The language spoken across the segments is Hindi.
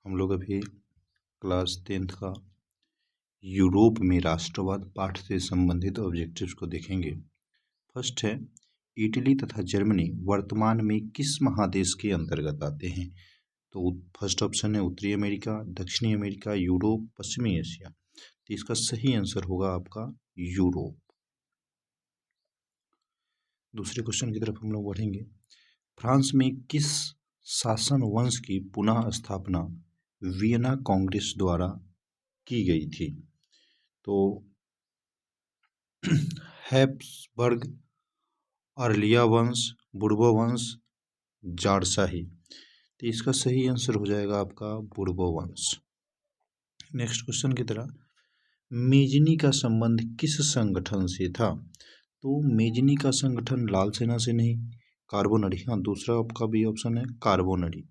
हम लोग अभी क्लास 10th का यूरोप में राष्ट्रवाद पाठ से संबंधित ऑब्जेक्टिव्स को देखेंगे। फर्स्ट है, इटली तथा जर्मनी वर्तमान में किस महादेश के अंतर्गत आते हैं? तो फर्स्ट ऑप्शन है उत्तरी अमेरिका, दक्षिणी अमेरिका, यूरोप, पश्चिमी एशिया। तो इसका सही आंसर होगा आपका यूरोप। दूसरे क्वेश्चन की तरफ हम लोग बढ़ेंगे। फ्रांस में किस शासन वंश की पुनः स्थापना वियना कांग्रेस द्वारा की गई थी? तो हैब्सबर्ग, अर्लिया वंश, बुर्बो वंश, जारशाही। तो इसका सही आंसर हो जाएगा आपका बुर्बो वंश। नेक्स्ट क्वेश्चन की तरह, मेजनी का संबंध किस संगठन से था? तो मेजनी का संगठन लाल सेना से नहीं, कार्बोनरी। हाँ, दूसरा आपका भी ऑप्शन है कार्बोनरी।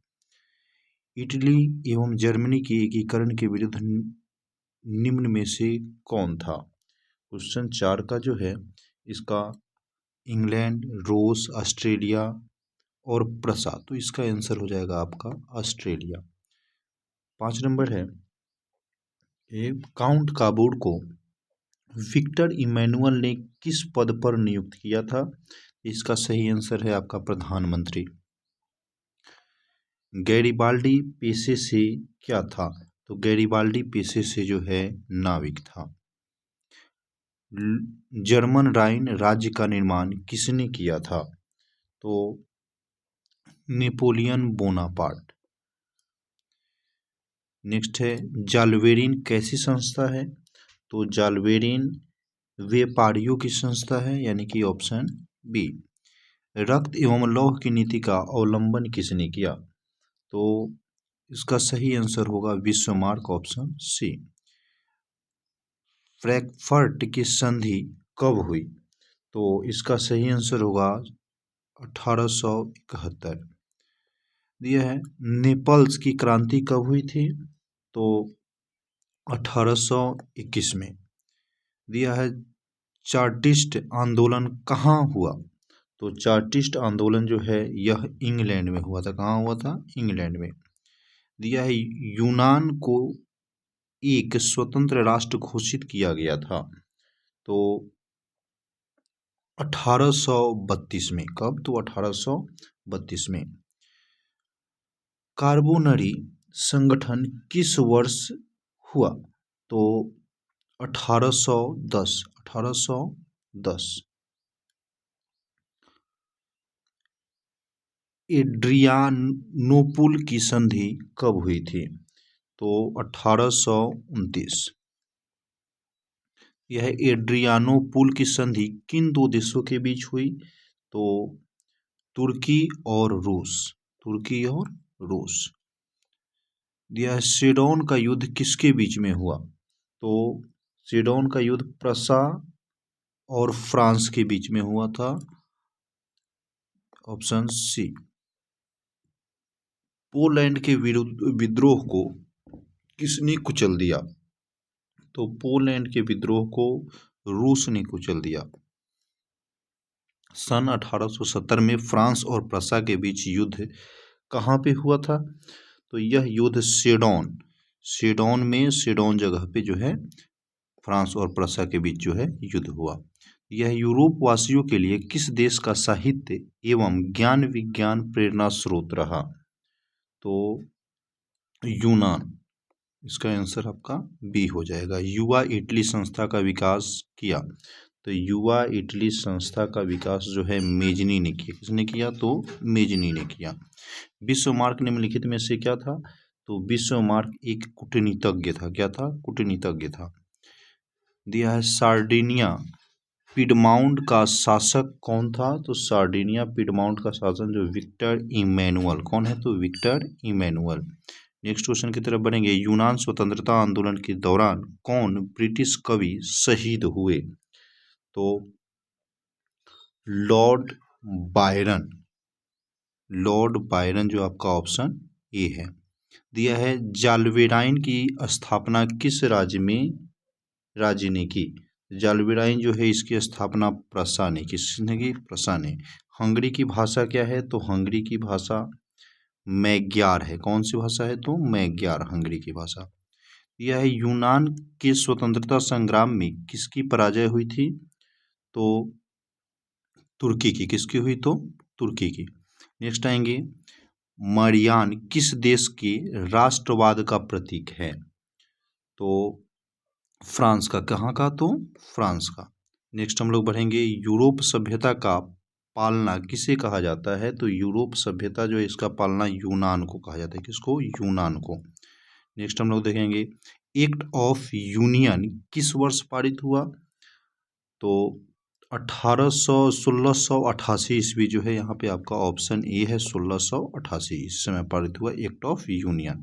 इटली एवं जर्मनी के एकीकरण के विरुद्ध निम्न में से कौन था? क्वेश्चन 4 का जो है इसका इंग्लैंड, रूस, ऑस्ट्रेलिया और प्रसा। तो इसका आंसर हो जाएगा आपका ऑस्ट्रेलिया। 5 नंबर है, काउंट काबूड को विक्टर इमैनुअल ने किस पद पर नियुक्त किया था? इसका सही आंसर है आपका प्रधानमंत्री। गैरिबाल्डी पेशे से क्या था? तो गैरिबाल्डी पेशे से जो है नाविक था। जर्मन राइन राज्य का निर्माण किसने किया था? तो नेपोलियन बोनापार्ट। नेक्स्ट है, जाल्वेरिन कैसी संस्था है? तो जाल्वेरिन व्यापारियों की संस्था है, यानी कि ऑप्शन बी। रक्त एवं लौह की नीति का अवलंबन किसने किया? तो इसका सही आंसर होगा बिस्मार्क, ऑप्शन सी। फ्रैंकफर्ट की संधि कब हुई? तो इसका सही आंसर होगा 1871। दिया है, नेपल्स की क्रांति कब हुई थी? तो 1821 में। दिया है, चार्टिस्ट आंदोलन कहाँ हुआ? तो चार्टिस्ट आंदोलन जो है यह इंग्लैंड में हुआ था। कहाँ हुआ था? इंग्लैंड में। दिया है, यूनान को एक स्वतंत्र राष्ट्र घोषित किया गया था। तो 1832 में। कब? तो 1832 में। कार्बोनरी संगठन किस वर्ष हुआ? तो 1810। 1810। एड्रियानोपुल की संधि कब हुई थी? तो 1829। यह एड्रियानोपुल की संधि किन दो देशों के बीच हुई? तो तुर्की और रूस। तुर्की और रूस। यह सेडोन का युद्ध किसके बीच में हुआ? तो सेडोन का युद्ध प्रसा और फ्रांस के बीच में हुआ था, ऑप्शन सी। पोलैंड के विरुद्ध विद्रोह को किसने कुचल दिया? तो पोलैंड के विद्रोह को रूस ने कुचल दिया। सन 1870 में फ्रांस और प्रसा के बीच युद्ध कहाँ पे हुआ था? तो यह युद्ध सेडोन में, सेडोन जगह पे जो है फ्रांस और प्रसा के बीच जो है युद्ध हुआ। यह यूरोप वासियों के लिए किस देश का साहित्य एवं ज्ञान विज्ञान प्रेरणा स्रोत रहा? तो यूनान। इसका आंसर आपका बी हो जाएगा। युवा इटली संस्था का विकास किया। तो युवा इटली संस्था का विकास जो है मेजनी ने किया। किसने किया? तो मेजनी ने किया। बिस्मार्क निम्नलिखित में से क्या था? तो बिस्मार्क एक कूटनीतिज्ञ था। क्या था? कूटनीतिज्ञ था। दिया है, सार्डिनिया पिडमाउंट का शासक कौन था? तो सार्डिनिया पिडमाउंट का शासन जो विक्टर इमैनुअल। कौन है? तो विक्टर इमैनुअल। नेक्स्ट क्वेश्चन की तरफ बढ़ेंगे। यूनान स्वतंत्रता आंदोलन के दौरान कौन ब्रिटिश कवि शहीद हुए? तो लॉर्ड बायरन। लॉर्ड बायरन जो आपका ऑप्शन ए है। दिया है, जाल्वेराइन की स्थापना किस राज्य ने की? जाल्वेराइन जो है इसकी स्थापना प्रसा ने की। किसने की? प्रसा ने। हंगरी की भाषा क्या है? तो हंगरी की भाषा मैग्यार है। कौन सी भाषा है? तो मैग्यार, हंगरी की भाषा। यह है यूनान के स्वतंत्रता संग्राम में किसकी पराजय हुई थी? तो तुर्की की। किसकी हुई? तो तुर्की की। नेक्स्ट आएंगे, मरियान किस देश के राष्ट्रवाद का प्रतीक है? तो फ्रांस का। कहाँ का? तो फ्रांस का। नेक्स्ट हम लोग बढ़ेंगे, यूरोप सभ्यता का पालना किसे कहा जाता है? तो यूरोप सभ्यता जो है इसका पालना यूनान को कहा जाता है। किसको? यूनान को। नेक्स्ट हम लोग देखेंगे, एक्ट ऑफ यूनियन किस वर्ष पारित हुआ? तो 1688 ईस्वी जो है, यहाँ पे आपका ऑप्शन ए है 1688, इस समय पारित हुआ act of union.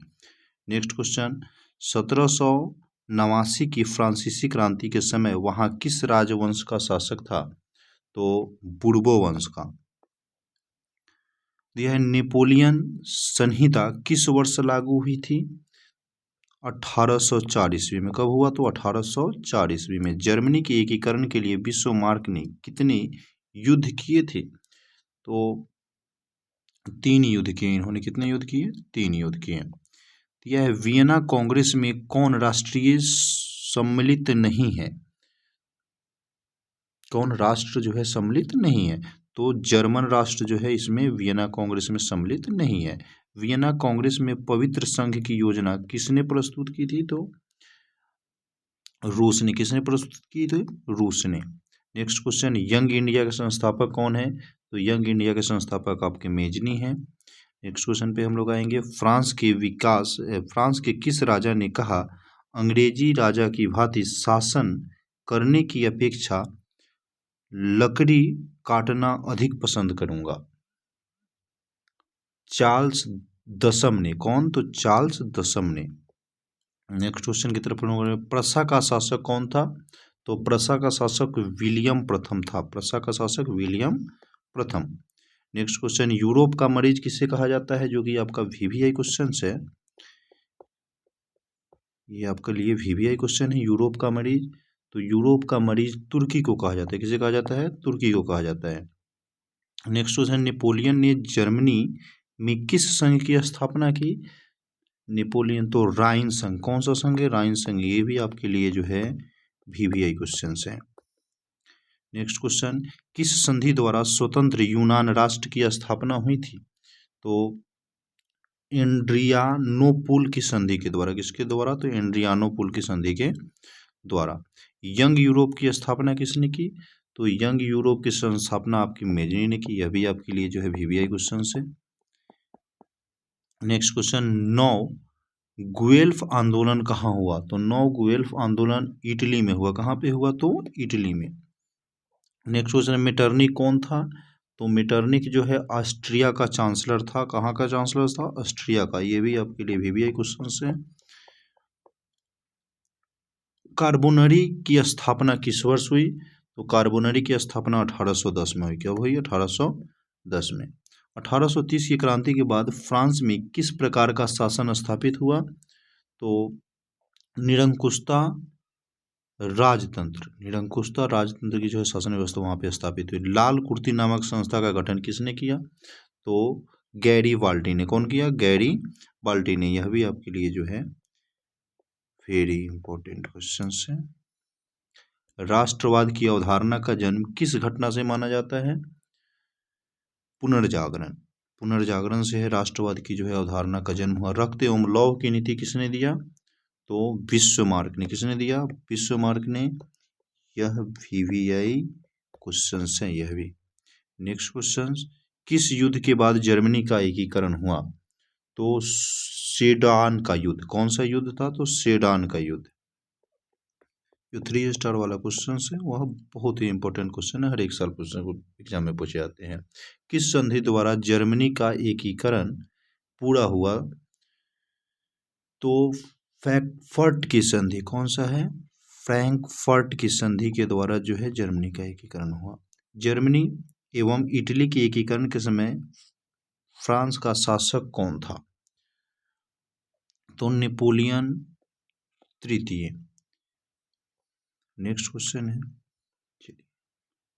Next question, 1789 की फ्रांसीसी क्रांति के समय वहाँ किस राजवंश का शासक था? तो बुर्बो वंश का। यह नेपोलियन संहिता किस वर्ष लागू हुई थी? 1804 ईस्वी में। कब हुआ? तो 1804 ईस्वी में। जर्मनी के एकीकरण के लिए बिस्मार्क ने कितने युद्ध किए थे? तो 3 युद्ध किए इन्होंने। कितने युद्ध किए? 3 युद्ध किए। यह वियना कांग्रेस में कौन राष्ट्रीय सम्मिलित नहीं है? कौन राष्ट्र जो है सम्मिलित नहीं है? तो जर्मन राष्ट्र जो है इसमें वियना कांग्रेस में सम्मिलित नहीं है। वियना कांग्रेस में पवित्र संघ की योजना किसने प्रस्तुत की थी? तो रूस ने। किसने प्रस्तुत की थी? रूस ने। नेक्स्ट क्वेश्चन, यंग इंडिया के संस्थापक कौन है? तो यंग इंडिया के संस्थापक आपके मेजनी हैं। नेक्स्ट क्वेश्चन पे हम लोग आएंगे, फ्रांस के किस राजा ने कहा, अंग्रेजी राजा की भांति शासन करने की अपेक्षा लकड़ी काटना अधिक पसंद करूंगा? चार्ल्स दसम ने। कौन? तो चार्ल्स दसम ने। नेक्स्ट क्वेश्चन की तरफ हम लोग, प्रसा का शासक कौन था? तो प्रसा का शासक विलियम प्रथम था। प्रसा का शासक विलियम प्रथम। नेक्स्ट क्वेश्चन, यूरोप का मरीज किसे कहा जाता है? जो कि आपका वीवीआई क्वेश्चन है, ये आपके लिए वीवीआई क्वेश्चन है। यूरोप का मरीज, तो यूरोप का मरीज तुर्की को कहा जाता है। किसे कहा जाता है? तुर्की को कहा जाता है। नेक्स्ट क्वेश्चन, नेपोलियन ने जर्मनी में किस संघ की स्थापना की? नेपोलियन तो राइन संघ। कौन सा संघ है? राइन संघ। ये भी आपके लिए जो है वीवीआई क्वेश्चन है। नेक्स्ट क्वेश्चन, किस संधि द्वारा स्वतंत्र यूनान राष्ट्र की स्थापना हुई थी? तो एड्रियानोपुल की संधि के द्वारा। किसके द्वारा? तो एड्रियानोपुल की संधि के द्वारा। यंग यूरोप की स्थापना किसने की? तो यंग यूरोप की संस्थापना आपकी मेजनी ने की। यह भी आपके लिए जो है वीवीआई क्वेश्चन है। नेक्स्ट क्वेश्चन, 9 गुएल्फ आंदोलन कहाँ हुआ? तो 9 गुएल्फ आंदोलन इटली में हुआ। कहाँ पे हुआ? तो इटली में। नेक्स्ट क्वेश्चन, मेटरनिक कौन था? तो मेटरनिक जो है ऑस्ट्रिया का चांसलर था। कहाँ का चांसलर था? ऑस्ट्रिया का। ये भी आपके लिए वीवीआई क्वेश्चन है। कार्बोनरी की स्थापना किस वर्ष हुई? तो कार्बोनरी की स्थापना 1810 में हुई। कब हुई? 1810 में। 1830 की क्रांति के बाद फ्रांस में किस प्रकार का शासन स्थापित हुआ? तो निरंकुशता राजतंत्र की जो है शासन व्यवस्था वहाँ पे स्थापित हुई। लाल कुर्ती नामक संस्था का गठन किसने किया? तो गैरी बाल्टी ने। कौन किया? गैरी बाल्टी ने। यह भी आपके लिए जो है वेरी इंपॉर्टेंट क्वेश्चन है। राष्ट्रवाद की अवधारणा का जन्म किस घटना से माना जाता है? पुनर्जागरण। पुनर्जागरण से है राष्ट्रवाद की जो है अवधारणा का जन्म हुआ। रक्त एवं लौह की नीति किसने दिया? तो बिस्मार्क ने। किसने दिया? बिस्मार्क ने। यह वीवीआई क्वेश्चन है यह भी। नेक्स्ट क्वेश्चन, किस युद्ध के बाद जर्मनी का एकीकरण हुआ? तो सेडान का युद्ध। कौन सा युद्ध था? तो सेडान का युद्ध। जो 3 स्टार वाला क्वेश्चन है वह बहुत ही इंपॉर्टेंट क्वेश्चन है। हर एक साल क्वेश्चन एग्जाम में पूछे जाते हैं। किस संधि द्वारा जर्मनी का एकीकरण पूरा हुआ? तो फ्रैंकफर्ट की संधि। कौन सा है? फ्रैंकफर्ट की संधि के द्वारा जो है जर्मनी का एकीकरण हुआ। जर्मनी एवं इटली के एकीकरण के समय फ्रांस का शासक कौन था? तो नेपोलियन तृतीय। नेक्स्ट क्वेश्चन है,